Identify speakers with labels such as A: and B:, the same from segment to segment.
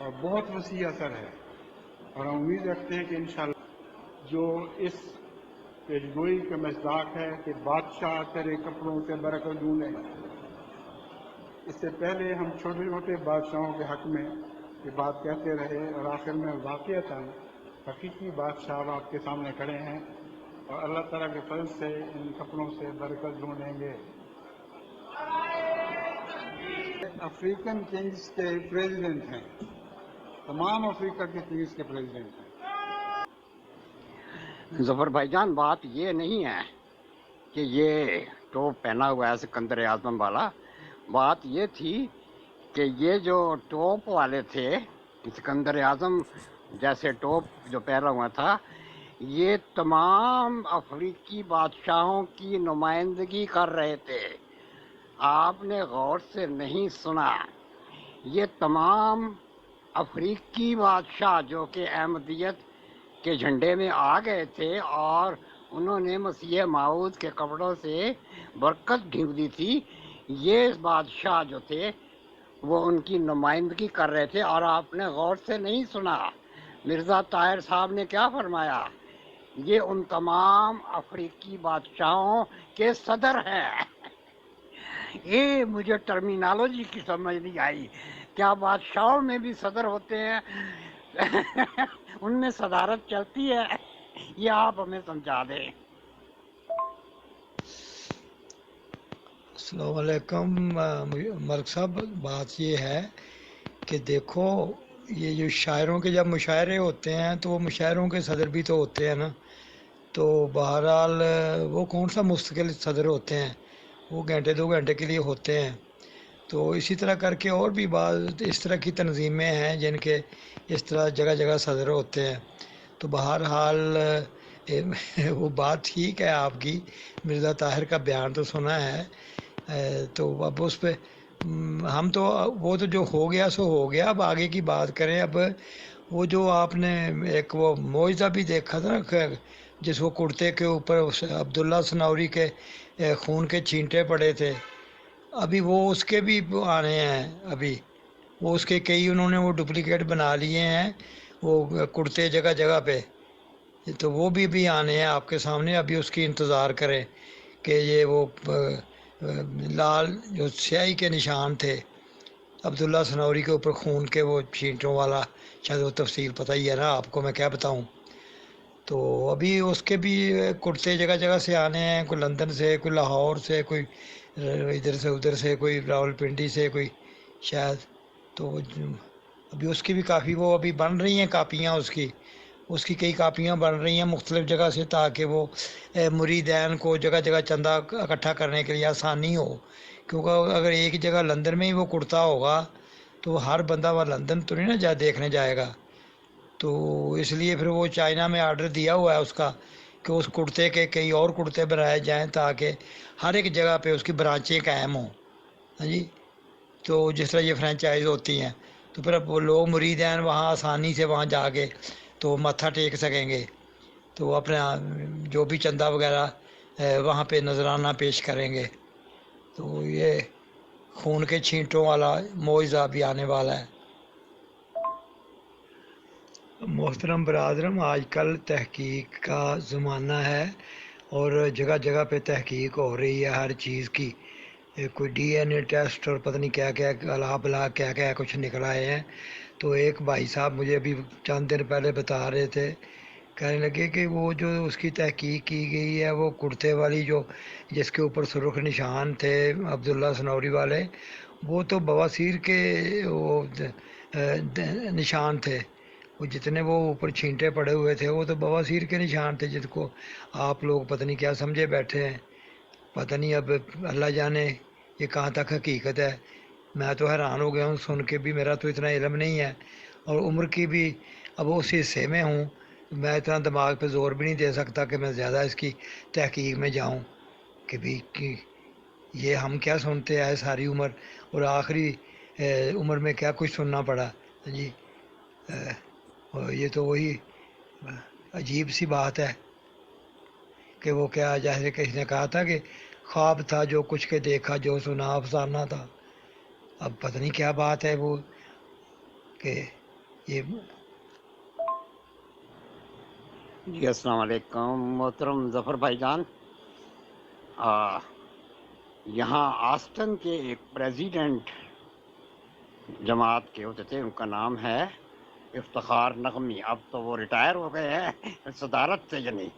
A: اور بہت وسیع اثر ہے، اور ہم امید رکھتے ہیں کہ انشاءاللہ جو اس پیشگوئی کا مصداق ہے کہ بادشاہ تیرے کپڑوں سے برکت ڈھونڈے گا، اس سے پہلے ہم چھوٹے چھوٹے بادشاہوں کے حق میں یہ بات کہتے رہے، اور آخر میں واقعتاً حقیقی بادشاہ اب آپ کے سامنے کھڑے ہیں اور اللہ تعالیٰ کے فضل سے ان کپڑوں سے برکت ڈھونڈیں گے۔ افریقن کنگز کے پریزیڈنٹ ہیں، تمام افریقہ کے کنگز کے پریزیڈنٹ ہیں۔
B: ظفر بھائی جان، بات یہ نہیں ہے کہ یہ ٹوپ پہنا ہوا ہے سکندر اعظم والا، بات یہ تھی کہ یہ جو ٹوپ والے تھے، سکندر اعظم جیسے ٹوپ جو پہنا ہوا تھا، یہ تمام افریقی بادشاہوں کی نمائندگی کر رہے تھے۔ آپ نے غور سے نہیں سنا، یہ تمام افریقی بادشاہ جو کہ احمدیت کے جھنڈے میں آ گئے تھے اور انہوں نے مسیح موعود کے کپڑوں سے برکت ڈھونڈی تھی، یہ بادشاہ جو تھے وہ ان کی نمائندگی کر رہے تھے۔ اور آپ نے غور سے نہیں سنا، مرزا طاہر صاحب نے کیا فرمایا؟ یہ ان تمام افریقی بادشاہوں کے صدر ہیں۔ یہ مجھے ٹرمینالوجی کی سمجھ نہیں آئی، کیا بادشاہوں میں بھی صدر ہوتے ہیں؟ ان میں صدارت چلتی ہے؟ یہ آپ ہمیں سمجھا دیں۔
C: السلام علیکم ملک صاحب، بات یہ ہے کہ دیکھو، یہ جو شاعروں کے جب مشاعرے ہوتے ہیں تو وہ مشاعروں کے صدر بھی تو ہوتے ہیں نا، تو بہرحال وہ کون سا مستقل صدر ہوتے ہیں، وہ گھنٹے 2 گھنٹے کے لیے ہوتے ہیں۔ تو اسی طرح کر کے اور بھی بعض اس طرح کی تنظیمیں ہیں جن کے اس طرح جگہ جگہ صدر ہوتے ہیں۔ تو بہرحال وہ بات ٹھیک ہے آپ کی، مرزا طاہر کا بیان تو سنا ہے، تو اب اس پہ ہم تو وہ تو جو ہو گیا سو ہو گیا، اب آگے کی بات کریں۔ اب وہ جو آپ نے ایک وہ معجزہ بھی دیکھا تھا نا، جس وہ کرتے کے اوپر عبداللہ سنوری کے خون کے چھینٹے پڑے تھے، ابھی وہ اس کے بھی آنے ہیں، ابھی وہ اس کے کئی انہوں نے وہ ڈپلیکیٹ بنا لیے ہیں، وہ کرتے جگہ جگہ پہ، تو وہ بھی آنے ہیں آپ کے سامنے، ابھی اس کی انتظار کریں کہ یہ وہ لال جو سیاہی کے نشان تھے عبداللہ سنوری کے اوپر خون کے، وہ چھینٹوں والا، شاید وہ تفصیل پتہ ہی ہے نا آپ کو، میں کیا بتاؤں۔ تو ابھی اس کے بھی کرتے جگہ جگہ سے آنے ہیں، کوئی لندن سے، کوئی لاہور سے، کوئی ادھر سے ادھر سے، کوئی راول پنڈی سے، کوئی شاید، تو ابھی اس کی بھی کافی وہ ابھی بن رہی ہیں کاپیاں، اس کی کئی کاپیاں بن رہی ہیں مختلف جگہ سے، تاکہ وہ مریدین کو جگہ جگہ چندہ اکٹھا کرنے کے لیے آسانی ہو، کیونکہ اگر ایک جگہ لندن میں ہی وہ کرتا ہوگا تو ہر بندہ وہ لندن تو نہیں نا دیکھنے جائے گا، تو اس لیے پھر وہ چائنا میں آرڈر دیا ہوا ہے اس کا کہ اس کرتے کے کئی اور کرتے بنائے جائیں تاکہ ہر ایک جگہ پہ اس کی برانچیں قائم ہوں، ہاں جی، تو جس طرح یہ فرینچائز ہوتی ہیں، تو پھر اب وہ لوگ مرید ہیں وہاں آسانی سے وہاں جا کے تو ماتھا ٹیک سکیں گے، تو اپنا جو بھی چندہ وغیرہ وہاں پہ نذرانہ پیش کریں گے۔ تو یہ خون کے چھینٹوں والا معجزہ بھی آنے والا ہے۔ محترم برادرم، آج کل تحقیق کا زمانہ ہے اور جگہ جگہ پہ تحقیق ہو رہی ہے ہر چیز کی، کوئی ڈی این اے ٹیسٹ اور پتہ نہیں کیا کیا الا بلا کیا کیا کچھ نکل آئے ہیں۔ تو ایک بھائی صاحب مجھے ابھی چند دن پہلے بتا رہے تھے، کہنے لگے کہ وہ جو اس کی تحقیق کی گئی ہے، وہ کرتے والی جو جس کے اوپر سرخ نشان تھے عبداللہ سنوری والے، وہ تو بواسیر کے وہ نشان تھے، وہ جتنے وہ اوپر چھینٹے پڑے ہوئے تھے وہ تو بواسیر کے نشان تھے، جس کو آپ لوگ پتہ نہیں کیا سمجھے بیٹھے ہیں، پتہ نہیں اب اللہ جانے یہ کہاں تک حقیقت ہے۔ میں تو حیران ہو گیا ہوں سن کے بھی، میرا تو اتنا علم نہیں ہے اور عمر کی بھی اب اس حصے میں ہوں، میں اتنا دماغ پہ زور بھی نہیں دے سکتا کہ میں زیادہ اس کی تحقیق میں جاؤں کہ بھی یہ ہم کیا سنتے آئے ساری عمر اور آخری عمر میں کیا کچھ سننا پڑا جی۔ یہ تو وہی عجیب سی بات ہے کہ وہ کیا، جیسے کسی نے کہا تھا کہ خواب تھا جو کچھ کے دیکھا، جو سنا افسانہ تھا، اب پتہ نہیں کیا بات ہے وہ کہ یہ
B: جی السلام علیکم محترم ظفر بھائی جان. یہاں آسٹن کے ایک پریزیڈنٹ جماعت کے ہوتے تھے، ان کا نام ہے افتخار نغمی. اب تو وہ ریٹائر ہو گئے ہیں صدارت سے، یعنی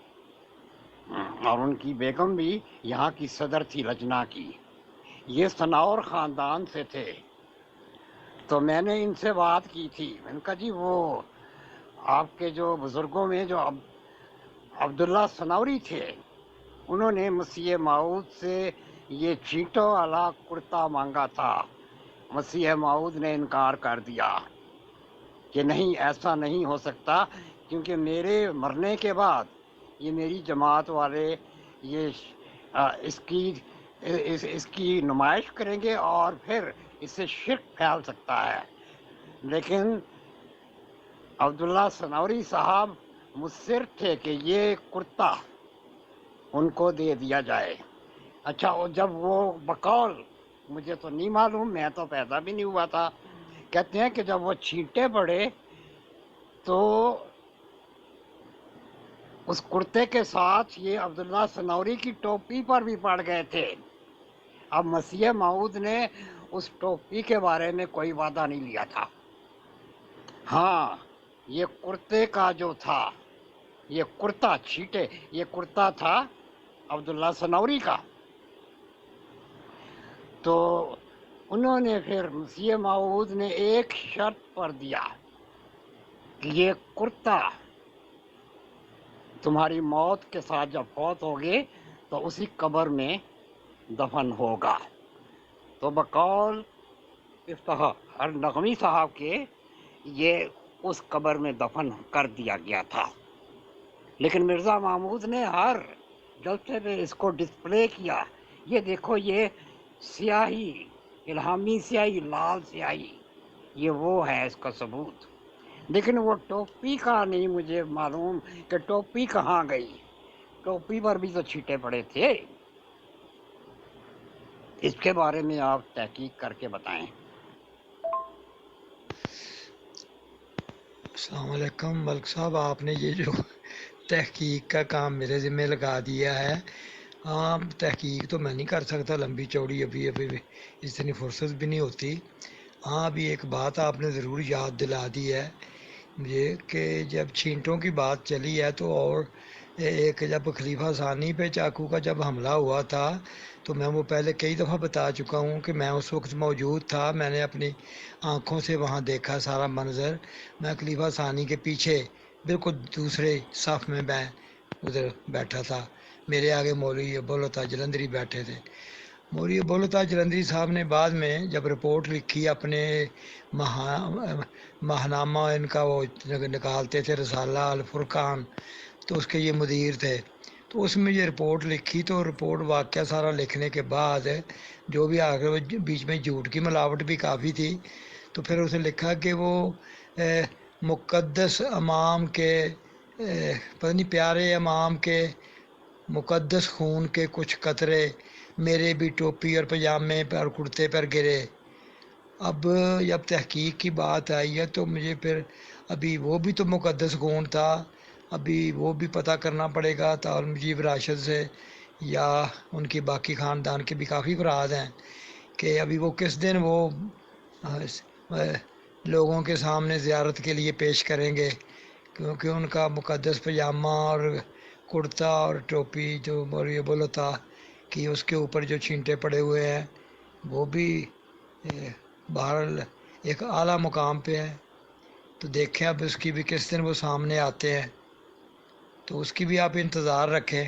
B: اور ان کی بیگم بھی یہاں کی صدر تھی لجنا کی. یہ سناور خاندان سے تھے. تو میں نے ان سے بات کی تھی، میں نے کہا جی وہ آپ کے جو بزرگوں میں جو عبداللہ سنوری تھے، انہوں نے مسیح موعود سے یہ چینٹوں والا کرتا مانگا تھا. مسیح موعود نے انکار کر دیا کہ نہیں، ایسا نہیں ہو سکتا، کیونکہ میرے مرنے کے بعد یہ میری جماعت والے یہ اس کی نمائش کریں گے اور پھر اس سے شرک پھیل سکتا ہے. لیکن عبداللہ سنوری صاحب مصر تھے کہ یہ کرتا ان کو دے دیا جائے. اچھا، جب وہ بقول، مجھے تو نہیں معلوم، میں تو پیدا بھی نہیں ہوا تھا، کہتے ہیں کہ جب وہ چھینٹے پڑے تو اس کرتے کے ساتھ یہ عبداللہ سنوری کی ٹوپی پر بھی پڑ گئے تھے. اب مسیح موعود نے اس ٹوپی کے بارے میں کوئی وعدہ نہیں لیا تھا. ہاں، یہ کرتے کا جو تھا، یہ کرتا چھیٹے، یہ کرتا تھا عبداللہ سنوری کا. تو انہوں نے پھر مسیح موعود نے ایک شرط پر دیا کہ یہ کرتا تمہاری موت کے ساتھ جب فوت ہوگے تو اسی قبر میں دفن ہوگا. تو بقول افتخار نغمی صاحب کے یہ اس قبر میں دفن کر دیا گیا تھا. لیکن مرزا محمود نے ہر جلسے میں اس کو ڈسپلے کیا. یہ دیکھو، یہ سیاہی، الہامی سیاہی، لال سیاہی، یہ وہ ہے اس کا ثبوت. لیکن وہ ٹوپی کا نہیں مجھے معلوم کہ ٹوپی کہاں گئی. ٹوپی پر بھی تو چھینٹے پڑے تھے. اس کے بارے میں آپ تحقیق کر کے بتائیں.
C: السلام علیکم ملک صاحب، آپ نے یہ جو تحقیق کا کام میرے ذمہ لگا دیا ہے. ہاں، تحقیق تو میں نہیں کر سکتا لمبی چوڑی، ابھی اتنی فرصت بھی نہیں ہوتی. ہاں، ابھی ایک بات آپ نے ضرور یاد دلا دی ہے مجھے کہ جب چھینٹوں کی بات چلی ہے تو اور ایک جب خلیفہ ثانی پہ چاقو کا جب حملہ ہوا تھا تو میں وہ پہلے کئی دفعہ بتا چکا ہوں کہ میں اس وقت موجود تھا. میں نے اپنی آنکھوں سے وہاں دیکھا سارا منظر. میں خلیفہ ثانی کے پیچھے بالکل دوسرے صف میں میں ادھر بیٹھا تھا. میرے آگے مولوی ابوالعطا جلندری بیٹھے تھے. مولوی ابوالعطا جلندری صاحب نے بعد میں جب رپورٹ لکھی اپنے ماہنامہ ان کا وہ نکالتے تھے، رسالہ الفرقان، تو اس کے یہ مدیر تھے. تو اس میں یہ رپورٹ لکھی، تو رپورٹ واقعہ سارا لکھنے کے بعد جو بھی آگے بیچ میں جھوٹ کی ملاوٹ بھی کافی تھی، تو پھر اسے لکھا کہ وہ مقدس امام کے پتہ نہیں پیارے امام کے مقدس خون کے کچھ قطرے میرے بھی ٹوپی اور پجامے پر اور کرتے پر گرے. اب جب تحقیق کی بات آئی ہے تو مجھے پھر ابھی وہ بھی تو مقدس خون تھا، ابھی وہ بھی پتہ کرنا پڑے گا تعالمجیب راشد سے، یا ان کی باقی خاندان کے بھی کافی افراد ہیں کہ ابھی وہ کس دن وہ لوگوں کے سامنے زیارت کے لیے پیش کریں گے، کیونکہ ان کا مقدس پجامہ اور کرتا اور ٹوپی جو مولوی ابوالعطا کی اس کے اوپر جو چھینٹے پڑے ہوئے ہیں وہ بھی بہرحال ایک اعلیٰ مقام پہ ہے. تو دیکھیں اب اس کی بھی کس دن وہ سامنے آتے ہیں، تو اس کی بھی آپ انتظار رکھیں.